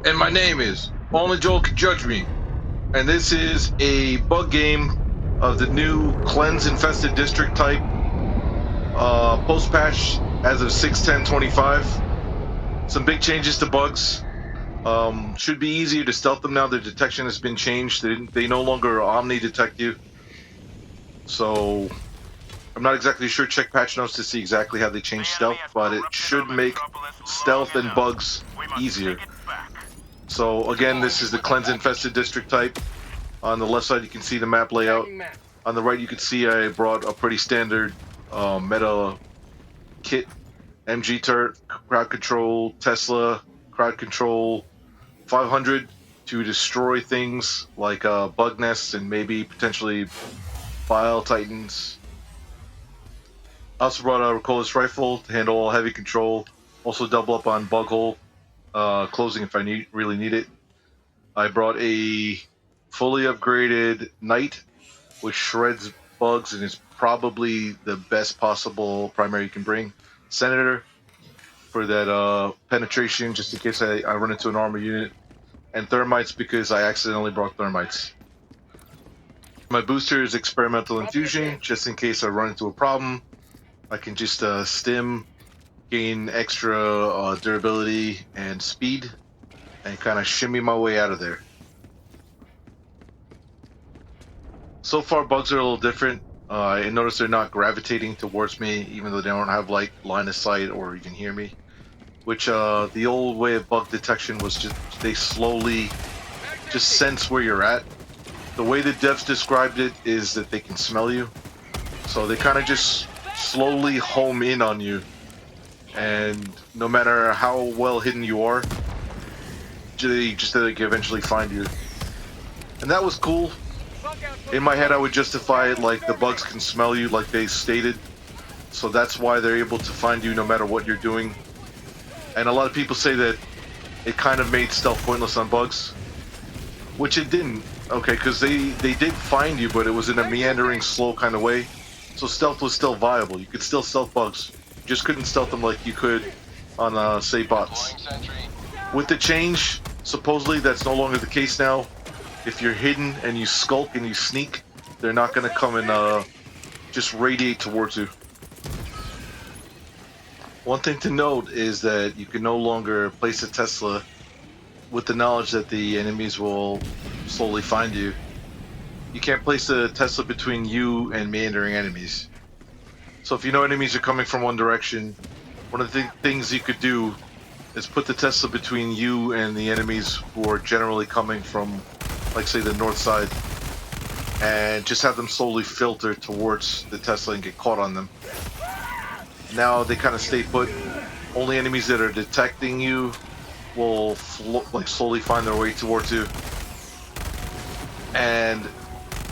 and my name is Only Joel Can Judge Me. And this is a bug game of the new Cleanse Infested District type post-patch as of 6/10/25. Some big changes to bugs. Should be easier to stealth them now. Their detection has been changed. They no longer omni-detect you. So I'm not exactly sure. Check patch notes to see exactly how they changed stealth, but it should make stealth and bugs easier. So again, this is the Cleanse Infested District type. On the left side, you can see the map layout. On the right, you can see I brought a pretty standard meta kit. MG turret, crowd control, Tesla, crowd control, 500 to destroy things like bug nests and maybe potentially Bile Titans. I also brought a Recoilless rifle to handle all heavy control. Also double up on bug hole closing if I really need it. I brought a fully upgraded Knight, which shreds bugs and is probably the best possible primary you can bring. Senator for that penetration, just in case I run into an armor unit. And Thermites because I accidentally brought Thermites. My booster is Experimental Infusion, just in case I run into a problem. I can just stim, gain extra durability and speed, and kind of shimmy my way out of there. So far, bugs are a little different. I notice they're not gravitating towards me, even though they don't have like line of sight or even hear me. Which the old way of bug detection was just they slowly just sense where you're at. The way the devs described it is that they can smell you, so they kind of just slowly home in on you, and no matter how well hidden you are, they just eventually find you. And that was cool. In my head, I would justify it like the bugs can smell you, like they stated, so that's why they're able to find you no matter what you're doing. And a lot of people say that it kind of made stealth pointless on bugs, which it didn't. Okay, because they did find you, but it was in a meandering, slow kind of way. So stealth was still viable. You could still stealth bugs. You just couldn't stealth them like you could on, say, bots. With the change, supposedly that's no longer the case now. If you're hidden and you skulk and you sneak, they're not going to come and just radiate towards you. One thing to note is that you can no longer place a Tesla with the knowledge that the enemies will slowly find you. You can't place a Tesla between you and meandering enemies. So if you know enemies are coming from one direction, one of the things you could do is put the Tesla between you and the enemies who are generally coming from, like, say, the north side, and just have them slowly filter towards the Tesla and get caught on them. Now they kind of stay put. Only enemies that are detecting you will slowly find their way towards you. And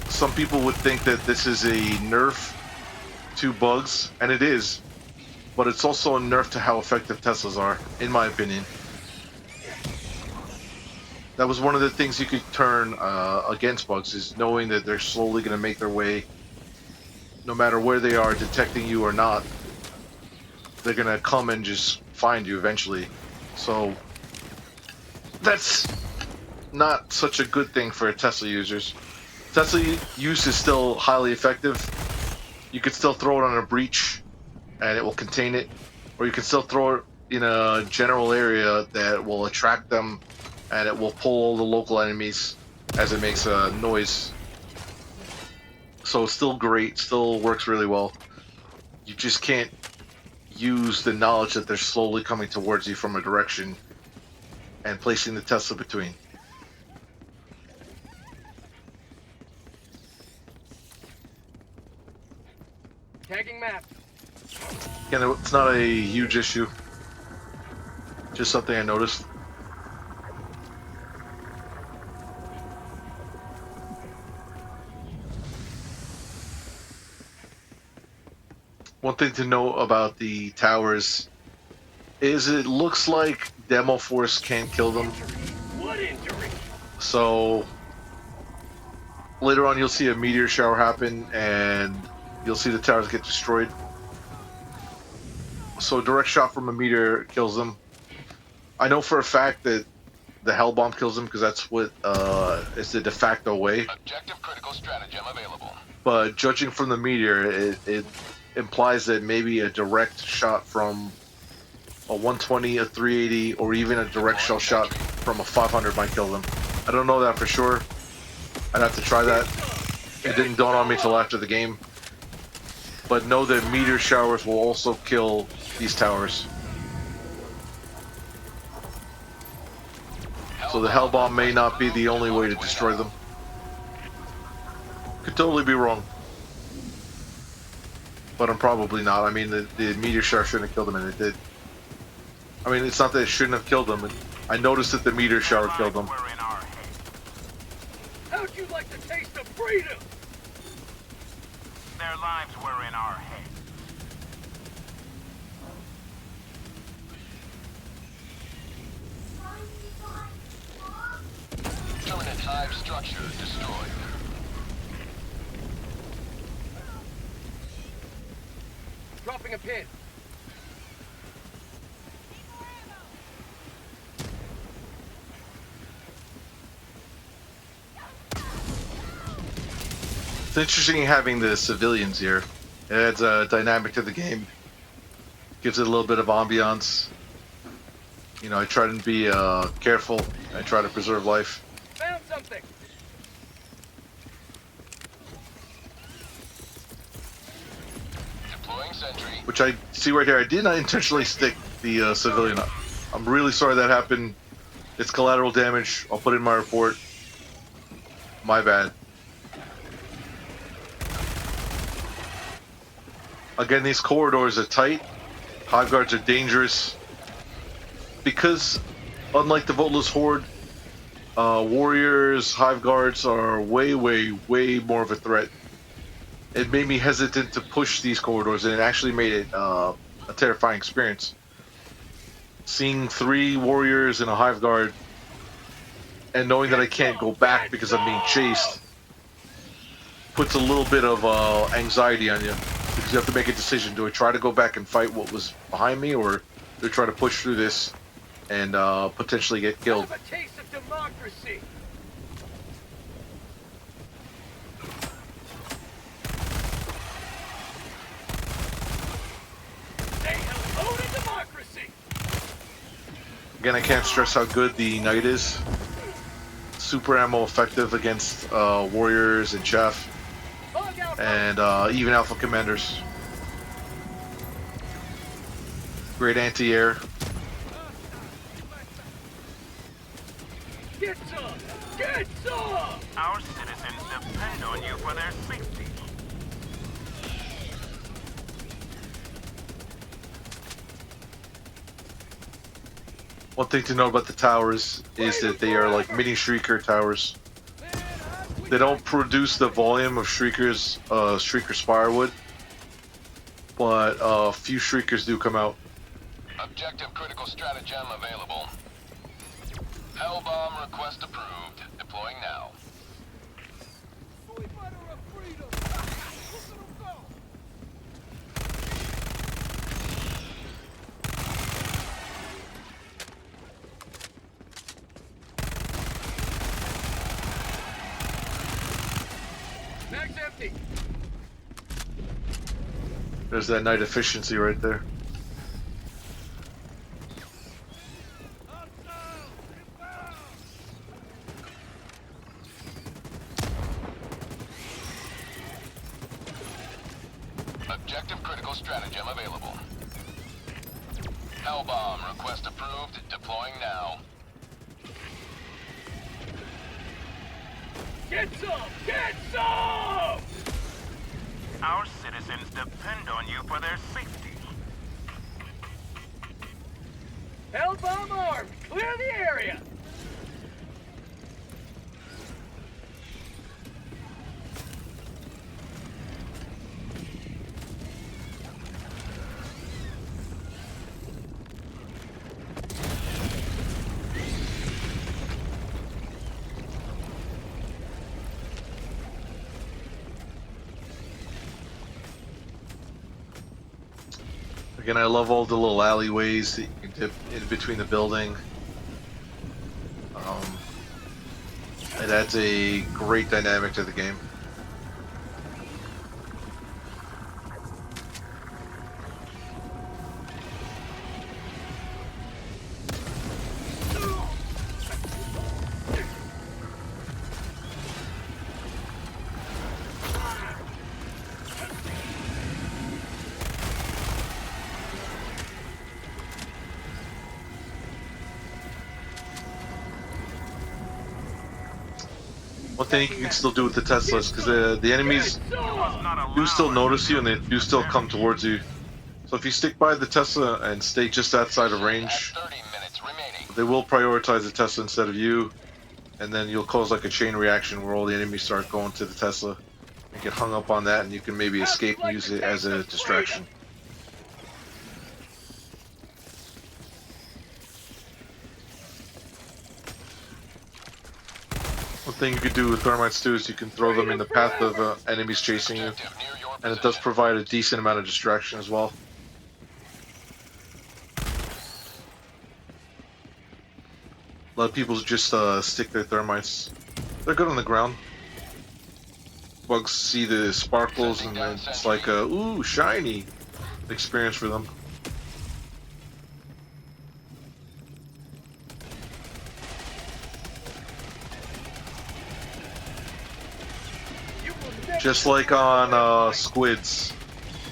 some people would think that this is a nerf to bugs, and it is, but it's also a nerf to how effective Teslas are, in my opinion. That was one of the things you could turn against bugs, is knowing that they're slowly going to make their way, no matter where they are, detecting you or not. They're going to come and just find you eventually. So that's not such a good thing for Tesla users. Tesla use is still highly effective. You could still throw it on a breach and it will contain it, or you can still throw it in a general area that will attract them and it will pull all the local enemies as it makes a noise. So it's still great, still works really well. You just can't use the knowledge that they're slowly coming towards you from a direction and placing the Tesla between. Tagging map. Again, it's not a huge issue. Just something I noticed. One thing to know about the towers is it looks like Demo Force can't kill them. So later on you'll see a meteor shower happen and you'll see the towers get destroyed. So a direct shot from a meteor kills them. I know for a fact that the hell bomb kills them because that's what is the de facto way. Objective critical stratagem available. But judging from the meteor, it implies that maybe a direct shot from a 120, a 380, or even a direct shell shot from a 500 might kill them. I don't know that for sure. I'd have to try that. It didn't dawn on me till after the game. But know that meteor showers will also kill these towers. So the hell bomb may not be the only way to destroy them. Could totally be wrong. But I'm probably not. I mean, the meteor shower shouldn't have killed them, and it did. I mean, it's not that it shouldn't have killed them. I noticed that the meteor shower killed them. How'd you like the taste of freedom? Their lives were in our head. Terminid hive structure destroyed. Dropping a pin. It's interesting having the civilians here. It adds a dynamic to the game. Gives it a little bit of ambiance. You know, I try to be careful. I try to preserve life. Found something. Deploying sentry. Which I see right here. I did not intentionally stick the civilian up. I'm really sorry that happened. It's collateral damage. I'll put it in my report. My bad. Again, these corridors are tight. Hive guards are dangerous. Because, unlike the Voteless Horde, warriors, hive guards are way more of a threat. It made me hesitant to push these corridors, and it actually made it a terrifying experience. Seeing 3 warriors and a hive guard, and knowing that I can't go back because I'm being chased, puts a little bit of anxiety on you. Because you have to make a decision. Do I try to go back and fight what was behind me, or do I try to push through this and potentially get killed? Have a taste of democracy. Say hello to democracy. Again, I can't stress how good the Knight is. Super ammo effective against warriors and Chef. Bug out. And even Alpha Commanders. Great anti-air. Get some. Get some. Our citizens depend on you for their safety. One thing to know about the towers is that they are like mini Shrieker towers. They don't produce the volume of Shriekers, Shrieker Spirewood, but a few Shriekers do come out. Objective critical stratagem available. Hell bomb request approved. Deploying now. Mag's empty. There's that Knight efficiency right there. Objective critical stratagem available. Hell bomb request approved. Deploying now. Get some. Get some. Our citizens depend on you for their safety. Hell bomb armed. Clear the area. Again, I love all the little alleyways that you can dip in between the building. Um, it adds a great dynamic to the game. One thing you can still do with the Teslas, because the enemies do still notice you and they do still come towards you. So if you stick by the Tesla and stay just outside of range, 30 minutes remaining. they will prioritize the Tesla instead of you, and then you'll cause like a chain reaction where all the enemies start going to the Tesla and get hung up on that, and you can maybe escape and use it as a distraction. One thing you could do with Thermites too is you can throw them in the path of enemies chasing you, Objective near your and it does position. provide a decent amount of distraction as well. A lot of people just stick their Thermites. They're good on the ground. Bugs see the sparkles and then it's like a ooh shiny experience for them. Just like on Squids,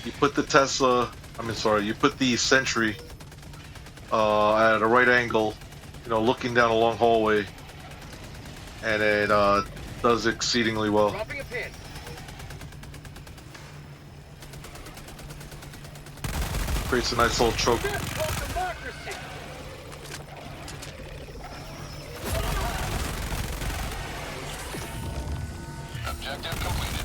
you put the Tesla. You put the Sentry at a right angle, looking down a long hallway, and it does exceedingly well. Dropping a pin. Creates a nice little choke. That's called democracy. Objective completed.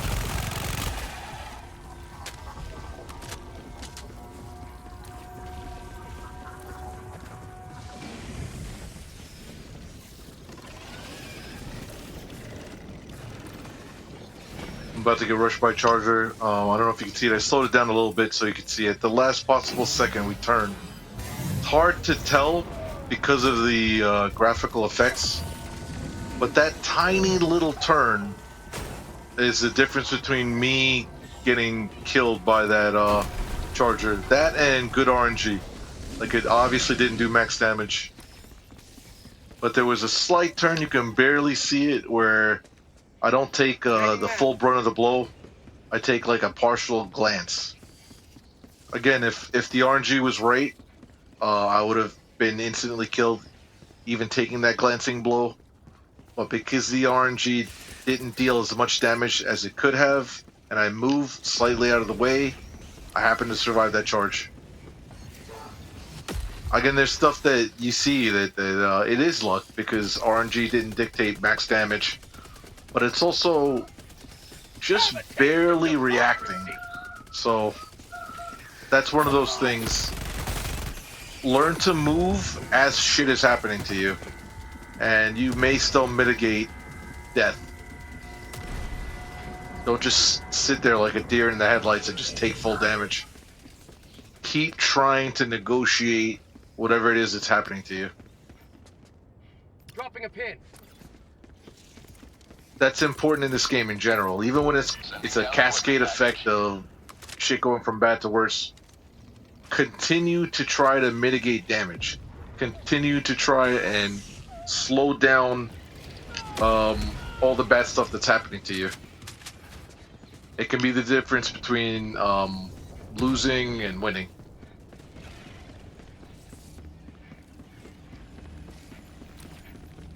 I'm about to get rushed by Charger. I don't know if you can see it. I slowed it down a little bit so you can see it. The last possible second we turn. It's hard to tell because of the graphical effects, but that tiny little turn is the difference between me getting killed by that Charger. That and good RNG. Like, it obviously didn't do max damage, but there was a slight turn, you can barely see it, where I don't take the full brunt of the blow. I take like a partial glance. Again, if the RNG was right, I would have been instantly killed, even taking that glancing blow. But because the RNG didn't deal as much damage as it could have, and I moved slightly out of the way, I happened to survive that charge. Again, there's stuff that you see that it is luck, because RNG didn't dictate max damage, but it's also just barely reacting. So that's one of those things. Learn to move as shit is happening to you, and you may still mitigate death. Don't just sit there like a deer in the headlights and just take full damage. Keep trying to negotiate whatever it is that's happening to you. Dropping a pin. That's important in this game in general. Even when it's a cascade effect of shit going from bad to worse. Continue to try to mitigate damage. Continue to try and slow down all the bad stuff that's happening to you. It can be the difference between losing and winning.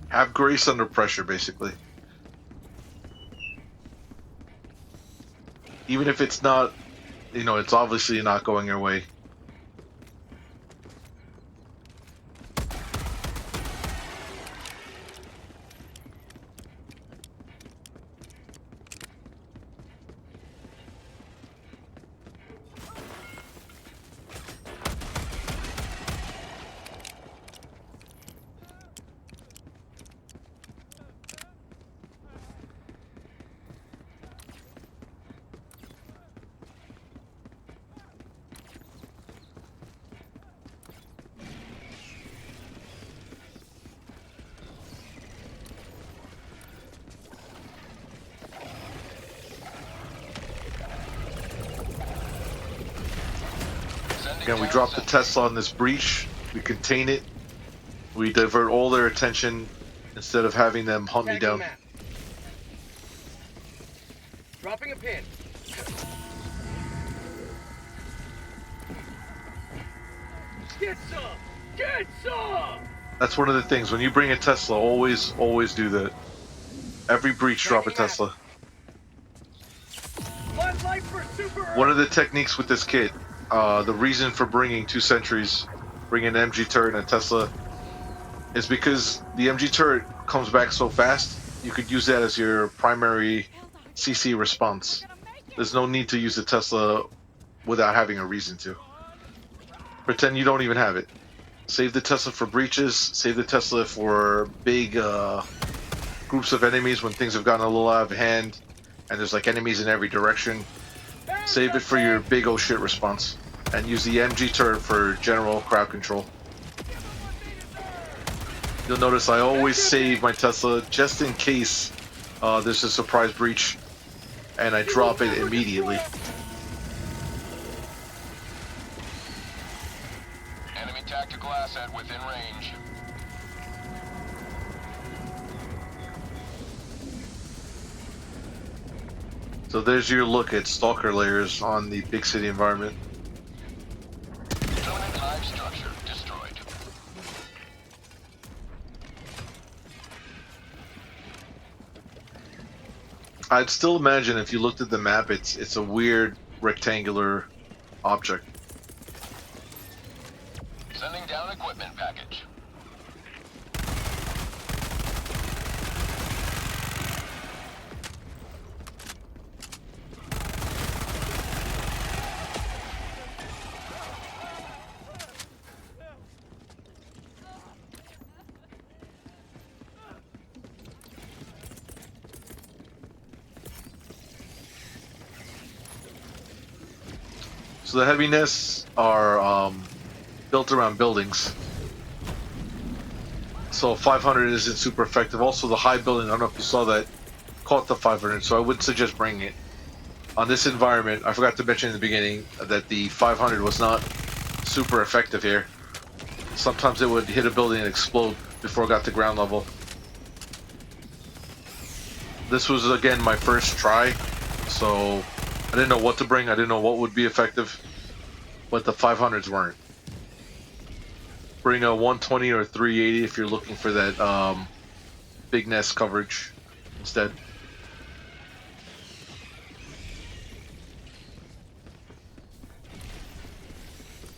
Have grace under pressure, basically. Even if it's not, it's obviously not going your way. Again, we drop the Tesla on this breach. We contain it. We divert all their attention instead of having them hunt me Tagging down. map. Dropping a pin. Get some! Get some! That's one of the things. When you bring a Tesla, always do that. Every breach, drop a Tesla. Floodlight for Super One of the techniques with this kit, the reason for bringing 2 sentries, bringing an MG turret and a Tesla, is because the MG turret comes back so fast, you could use that as your primary CC response. There's no need to use the Tesla without having a reason to. Pretend you don't even have it. Save the Tesla for breaches, save the Tesla for big groups of enemies when things have gotten a little out of hand and there's like enemies in every direction. Save it for your big oh shit response and use the MG turret for general crowd control. You'll notice I always save my Tesla just in case there's a surprise breach, and I drop it immediately. Enemy tactical asset within range. So there's your look at stalker layers on the big city environment. Terminid hive structure destroyed. I'd still imagine if you looked at the map, it's a weird rectangular object. Sending down equipment package. So the heavy nests are built around buildings. So 500 isn't super effective. Also the high building, I don't know if you saw that, caught the 500, so I wouldn't suggest bringing it. On this environment, I forgot to mention in the beginning that the 500 was not super effective here. Sometimes it would hit a building and explode before it got to ground level. This was again my first try, so I didn't know what to bring, I didn't know what would be effective, but the 500s weren't. Bring a 120 or 380 if you're looking for that big nest coverage instead.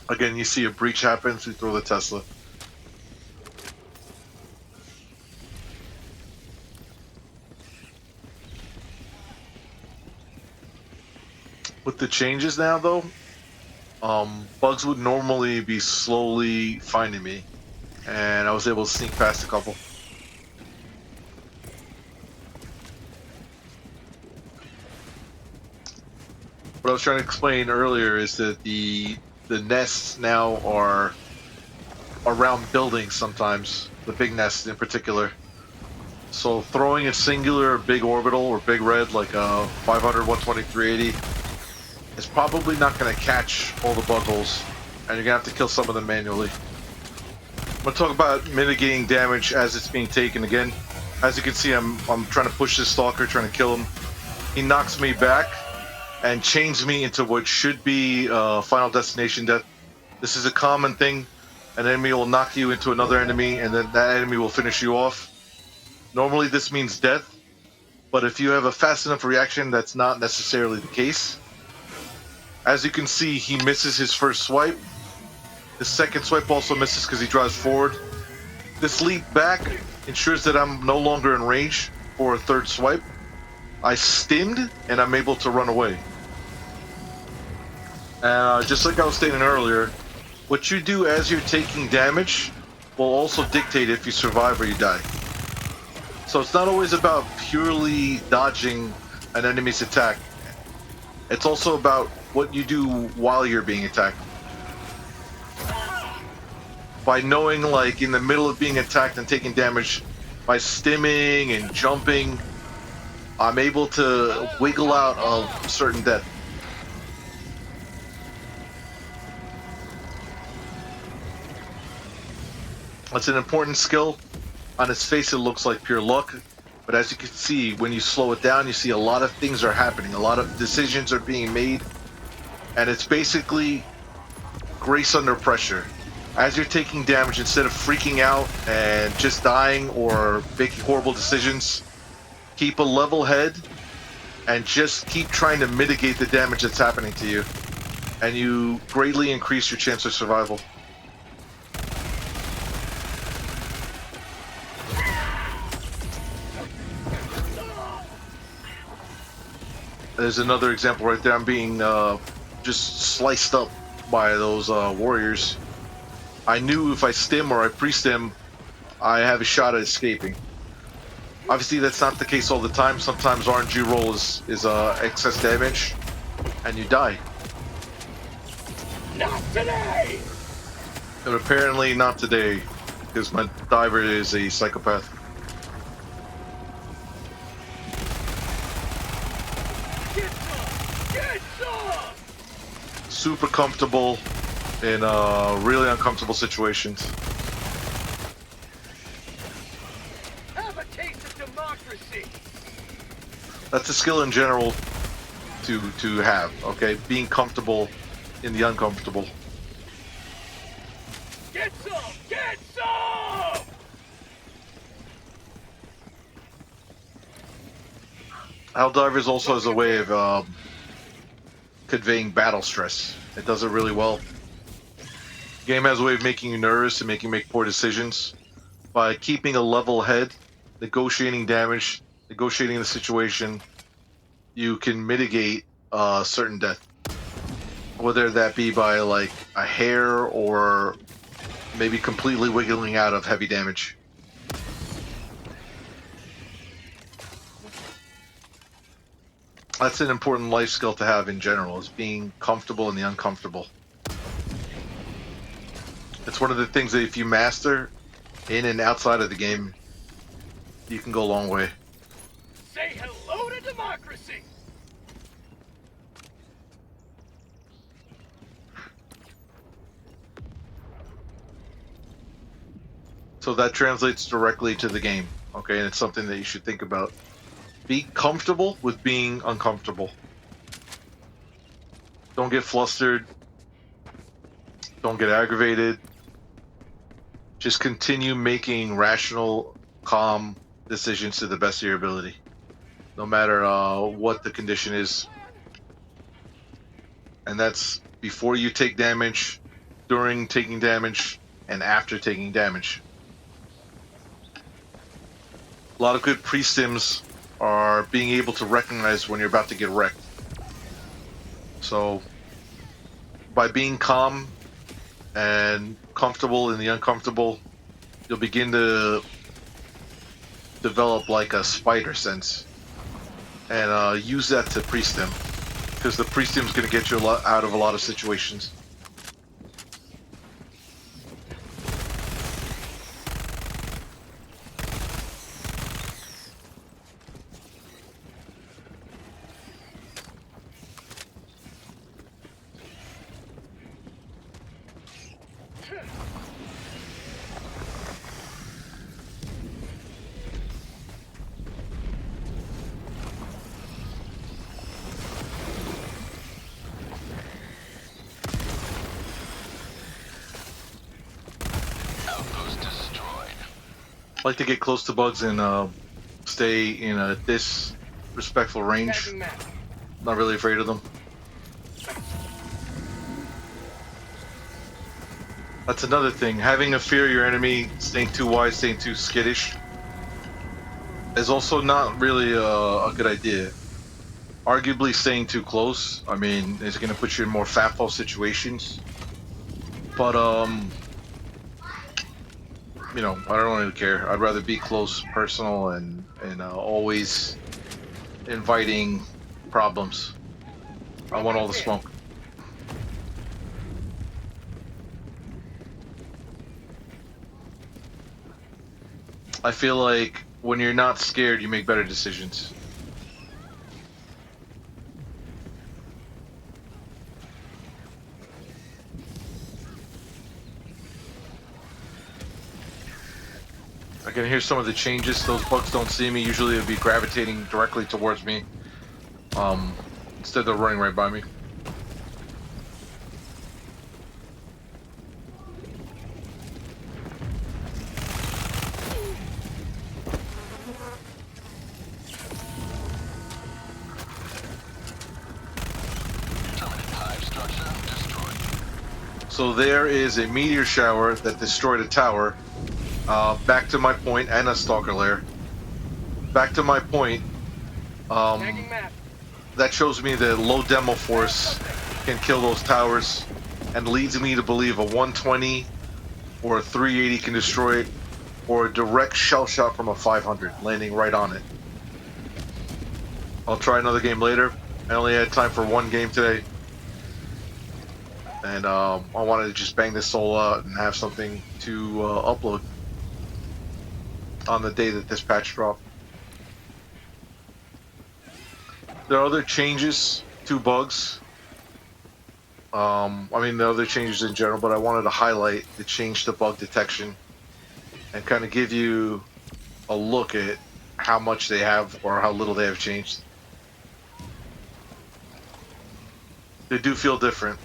Again, you see a breach happens, we throw the Tesla. With the changes now, though, bugs would normally be slowly finding me, and I was able to sneak past a couple. What I was trying to explain earlier is that the nests now are around buildings sometimes, the big nests in particular. So throwing a singular big orbital or big red like a 500, 120, 380 is probably not going to catch all the bug holes, and you're going to have to kill some of them manually. I'm going to talk about mitigating damage as it's being taken again. As you can see, I'm trying to push this stalker, trying to kill him. He knocks me back and chains me into what should be final destination death. This is a common thing. An enemy will knock you into another enemy, and then that enemy will finish you off. Normally this means death, but if you have a fast enough reaction, that's not necessarily the case. As you can see, he misses his first swipe. The second swipe also misses because he drives forward. This leap back ensures that I'm no longer in range for a third swipe. I stimmed, and I'm able to run away. Just like I was stating earlier, what you do as you're taking damage will also dictate if you survive or you die. So it's not always about purely dodging an enemy's attack. It's also about what you do while you're being attacked. By knowing, like, in the middle of being attacked and taking damage, by stimming and jumping, I'm able to wiggle out of certain death. It's an important skill. On its face, it looks like pure luck. But as you can see, when you slow it down, you see a lot of things are happening. A lot of decisions are being made. And it's basically grace under pressure. As you're taking damage, instead of freaking out and just dying or making horrible decisions, keep a level head and just keep trying to mitigate the damage that's happening to you. And you greatly increase your chance of survival. There's another example right there. I'm being just sliced up by those warriors. I knew if I stim or I pre-stim, I have a shot at escaping. Obviously, that's not the case all the time. Sometimes RNG roll is excess damage, and you die. Not today! But apparently not today, because my diver is a psychopath. Get some! Get some! Super comfortable in really uncomfortable situations. Have a taste of democracy! That's a skill in general to have, okay? Being comfortable in the uncomfortable. Get some! Get some! Helldivers also has a way of conveying battle stress. It does it really well. The game has a way of making you nervous and making you make poor decisions. By keeping a level head, negotiating damage, negotiating the situation, you can mitigate certain death. Whether that be by like a hair or maybe completely wiggling out of heavy damage. That's an important life skill to have in general, is being comfortable in the uncomfortable. It's one of the things that if you master in and outside of the game, you can go a long way. Say hello to democracy! So that translates directly to the game, okay? And it's something that you should think about. Be comfortable with being uncomfortable. Don't get flustered. Don't get aggravated. Just continue making rational, calm decisions to the best of your ability, no matter what the condition is. And that's before you take damage, during taking damage, and after taking damage. A lot of good pre-stims are being able to recognize when you're about to get wrecked. So by being calm and comfortable in the uncomfortable, you'll begin to develop like a spider sense and use that to pre-stim, because the pre-stim is going to get you out of a lot of situations. Outpost destroyed. I like to get close to bugs and stay in a disrespectful range. Tagging map. Not really afraid of them. That's another thing. Having a fear of your enemy, staying too wide, staying too skittish, is also not really a good idea. Arguably, staying too close, I mean, is going to put you in more fatful situations. But you know, I don't really care. I'd rather be close, personal, and always inviting problems. I want all the smoke. I feel like when you're not scared, you make better decisions. I can hear some of the changes. Those bugs don't see me. Usually it'd be gravitating directly towards me. Instead they're running right by me. Terminid hive structure destroyed. So there is a meteor shower that destroyed a tower. Back to my point, and a stalker lair. Back to my point. Tagging map. That shows me that low demo force can kill those towers, and leads me to believe a 120 or a 380 can destroy it, or a direct shell shot from a 500 landing right on it. I'll try another game later. I only had time for one game today, and I wanted to just bang this solo out and have something to upload on the day that this patch dropped. There are other changes to bugs. I mean, the other changes in general, but I wanted to highlight the change to bug detection and kind of give you a look at how much they have or how little they have changed. They do feel different.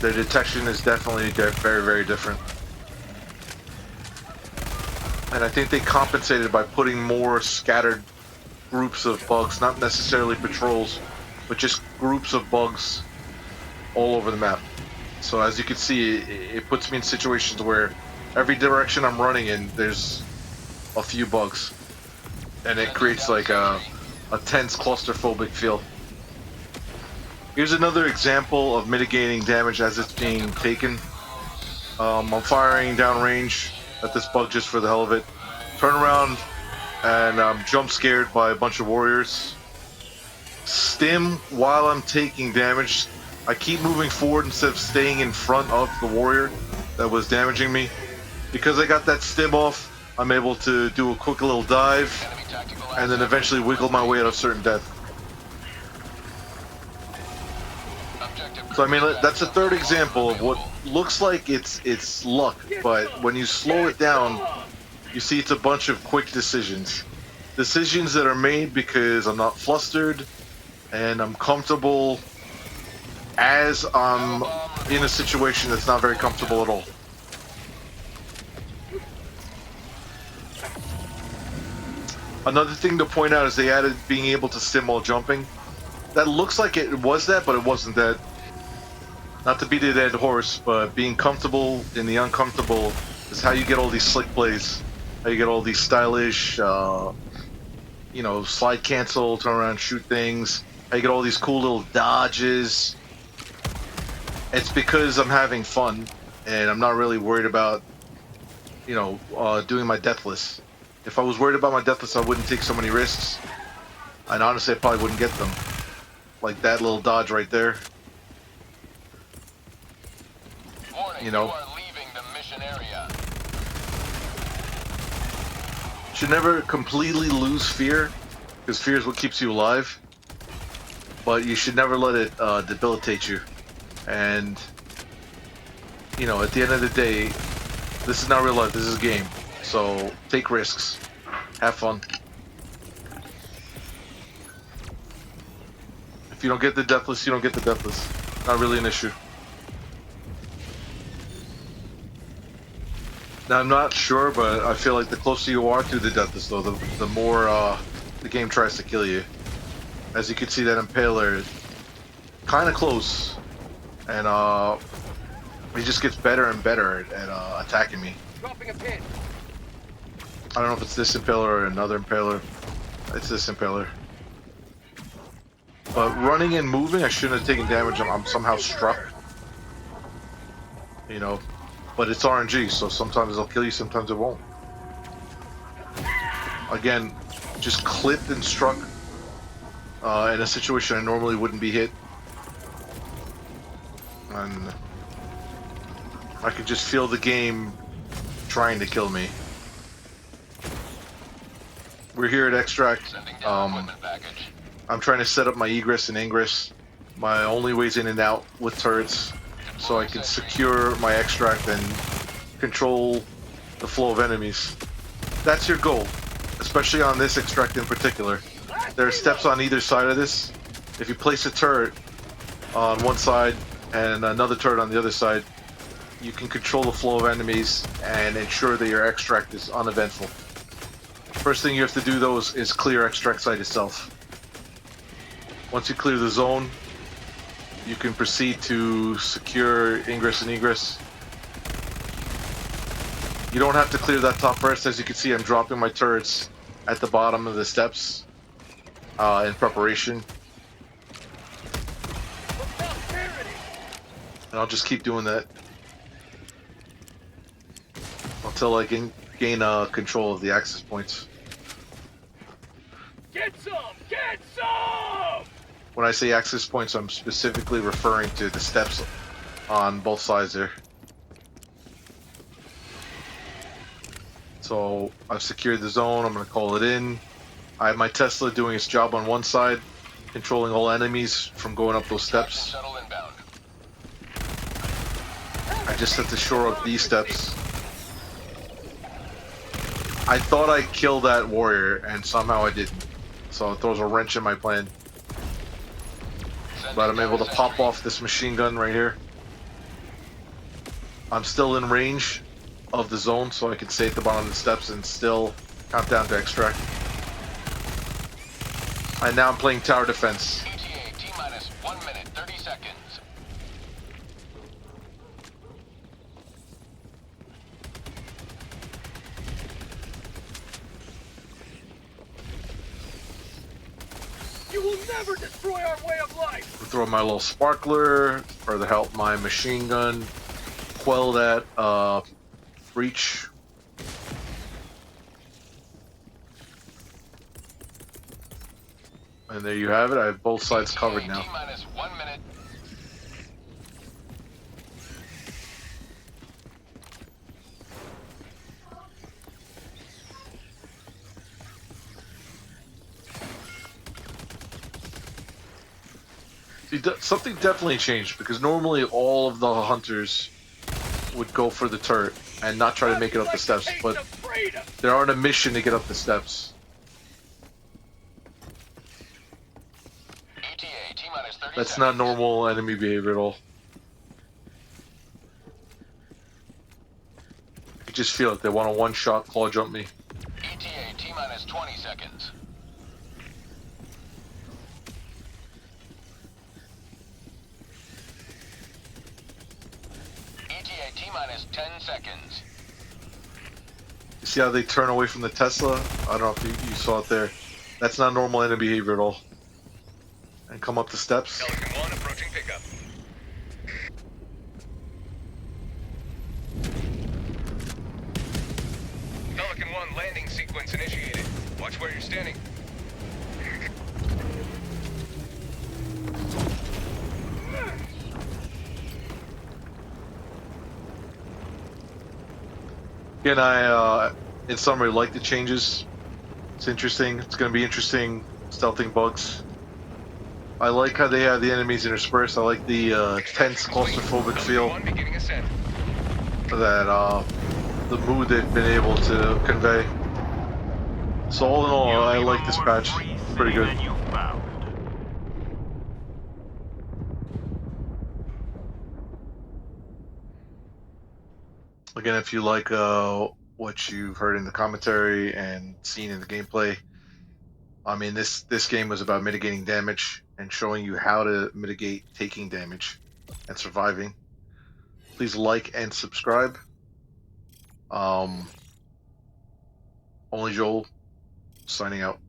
Their detection is definitely very, very different. And I think they compensated by putting more scattered groups of bugs, not necessarily patrols, but just groups of bugs all over the map. So as you can see, it puts me in situations where every direction I'm running in, there's a few bugs. And it creates like a tense, claustrophobic feel. Here's another example of mitigating damage as it's being taken. I'm firing downrange at this bug just for the hell of it. Turn around and I'm jump scared by a bunch of warriors. Stim while I'm taking damage. I keep moving forward instead of staying in front of the warrior that was damaging me. Because I got that stim off, I'm able to do a quick little dive and then eventually wiggle my way out of certain death. So I mean, that's a third example of what looks like it's luck, but when you slow it down, you see it's a bunch of quick decisions. Decisions that are made because I'm not flustered and I'm comfortable as I'm in a situation that's not very comfortable at all. Another thing to point out is they added being able to stim while jumping. That looks like it was that, but it wasn't that. Not to beat a dead horse, but being comfortable in the uncomfortable is how you get all these slick plays. How you get all these stylish, you know, slide cancel, turn around, shoot things. How you get all these cool little dodges. It's because I'm having fun, and I'm not really worried about, you know, doing my Deathless. If I was worried about my Deathless, I wouldn't take so many risks. And honestly, I probably wouldn't get them. Like that little dodge right there. Warning, You know. you are leaving the mission area. Should never completely lose fear, because fear is what keeps you alive. But you should never let it debilitate you. And, you know, at the end of the day, this is not real life, this is a game. So, take risks. Have fun. If you don't get the Deathless, you don't get the Deathless. Not really an issue. Now, I'm not sure, but I feel like the closer you are to the Deathless, though, the more the game tries to kill you. As you can see, that Impaler is kind of close. And he just gets better and better at attacking me. Dropping a pin. I don't know if it's this Impaler or another Impaler. It's this Impaler. But running and moving, I shouldn't have taken damage. I'm somehow struck. You know, but it's RNG, so sometimes it'll kill you, sometimes it won't. Again, just clipped and struck in a situation I normally wouldn't be hit. And I could just feel the game trying to kill me. We're here at Extract. Sending down equipment package. I'm trying to set up my egress and ingress. My only ways in and out with turrets, so I can secure my Extract and control the flow of enemies. That's your goal, especially on this extract in particular. There are steps on either side of this. If you place a turret on one side and another turret on the other side, you can control the flow of enemies and ensure that your extract is uneventful. First thing you have to do, though, is clear extract site itself. Once you clear the zone, you can proceed to secure ingress and egress. You don't have to clear that top first. As you can see, I'm dropping my turrets at the bottom of the steps in preparation. And I'll just keep doing that until I can gain control of the access points. Get some! Get some! When I say access points, I'm specifically referring to the steps on both sides there. So I've secured the zone. I'm going to call it in. I have my Tesla doing its job on one side, controlling all enemies from going up those steps. Shuttle inbound. I just have to shore up these steps. I thought I killed that warrior, and somehow I didn't. So it throws a wrench in my plan. But I'm able to pop off this machine gun right here. I'm still in range of the zone, so I can stay at the bottom of the steps and still count down to extract. And now I'm playing tower defense. ETA T-minus 1 minute, 30 seconds. You will never destroy our way of life! Throw my little sparkler, or to help my machine gun quell that breach. And there you have it. I have both sides covered now. T-minus 1 minute. See, something definitely changed, because normally all of the hunters would go for the turret and not try to make it up the steps, but they're on a mission to get up the steps. ETA T-minus 30 That's seconds. not normal enemy behavior at all. You just feel it. They want a one-shot claw jump me. ETA T-minus 20 seconds. ETA T-minus 10 seconds. You see how they turn away from the Tesla? I don't know if you saw it there. That's not normal enemy behavior at all. And come up the steps. Pelican 1 approaching pickup. Pelican 1 landing sequence initiated. Watch where you're standing. Again, I, in summary, like the changes. It's interesting. It's going to be interesting stealthing bugs. I like how they have the enemies interspersed. I like the tense, claustrophobic feel Beginning ascent. that the mood they've been able to convey. So all in all, I like this patch. Pretty good. Again, if you like what you've heard in the commentary and seen in the gameplay, I mean, this game was about mitigating damage and showing you how to mitigate taking damage and surviving. Please like and subscribe. Only Joel, signing out.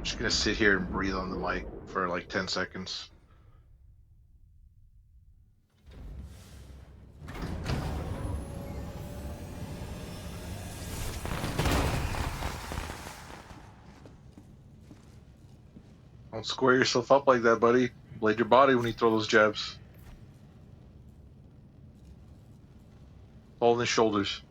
Just gonna sit here and breathe on the mic for like 10 seconds. Don't square yourself up like that, buddy. Blade your body when you throw those jabs. All in shoulders.